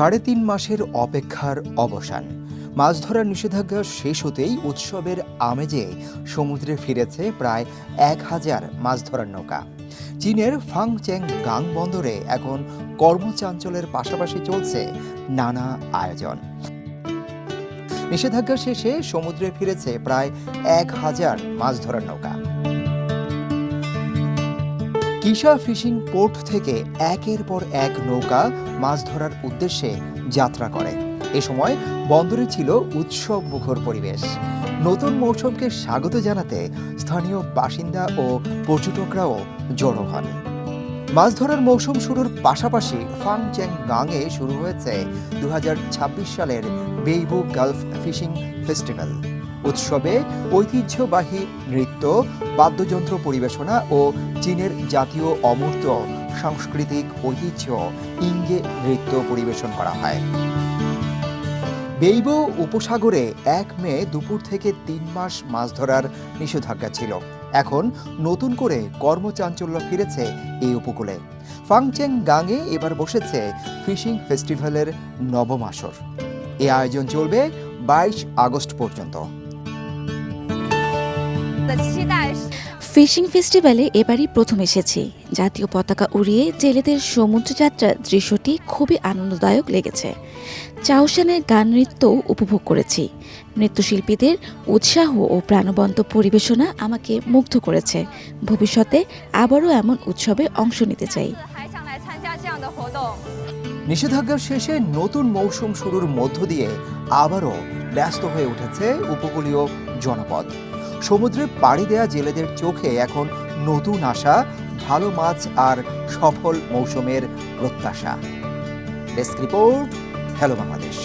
৩.৫ মাসের অপেক্ষার অবসান। মাছ ধরার নিষেধাজ্ঞা শেষ হতেই উৎসবের আমেজে সমুদ্রে ফিরেছে প্রায় ১,০০০ মাছ ধরার নৌকা। চীনের ফাংচেং গাং বন্দরে এখন কর্মচাঞ্চল্যের পাশাপাশি চলছে নানা আয়োজন। নিষেধাজ্ঞা শেষে সমুদ্রে ফিরেছে প্রায় ১,০০০ মাছ ধরার নৌকা। কিসা ফিশিং পোর্ট থেকে একের পর এক নৌকা মাছ ধরার উদ্দেশ্যে যাত্রা করে। এ সময় বন্দরে ছিল উৎসব মুখর পরিবেশ। নতুন মৌসুমকে স্বাগত জানাতে স্থানীয় বাসিন্দা ও পর্যটকরাও জড়ো হন। মাছ ধরার মৌসুম শুরুর পাশাপাশি ফাংচেং গাংয়ে শুরু হয়েছে ২০২৬ সালের বেইবু গালফ ফিশিং ফেস্টিভ্যাল। উৎসবে ঐতিহ্যবাহী নৃত্য, বাদ্যযন্ত্র পরিবেশনা ও চীনের জাতীয় অমূর্ত সাংস্কৃতিক ঐতিহ্য ইঙ্গে নৃত্য পরিবেশন করা হয়। বেইবু উপসাগরে ১ মে দুপুর থেকে ৩ মাস মাছ ধরার নিষেধাজ্ঞা ছিল। এখন নতুন করে কর্মচাঞ্চল্য ফিরেছে এই উপকূলে। ফাংচেং গাংয়ে এবার বসেছে ফিশিং ফেস্টিভ্যালের নবম আসর। এই আয়োজন চলবে ২২ আগস্ট পর্যন্ত। ফিশিং ফেস্টিভ্যালে এবারই প্রথম এসেছি। জাতীয় পতাকা উড়িয়ে জেলেদের সমুদ্রযাত্রার দৃশ্যটি খুবই আনন্দদায়ক লেগেছে। চাওশানের গান নৃত্যও উপভোগ করেছি। নৃত্যশিল্পীদের উৎসাহ ও প্রাণবন্ত পরিবেশনা আমাকে মুগ্ধ করেছে। ভবিষ্যতে আবারও এমন উৎসবে অংশ নিতে চাই। নিষেধাজ্ঞা শেষে নতুন মৌসুম শুরুর মধ্য দিয়ে আবারও ব্যস্ত হয়ে উঠেছে উপকূলীয় জনপদ। সমুদ্রে পাড়ি দেয়া জেলেদের চোখে এখন নতুন আশা, ভালো মাছ আর সফল মৌসুমের প্রত্যাশা। Desk report, hello Bangladesh.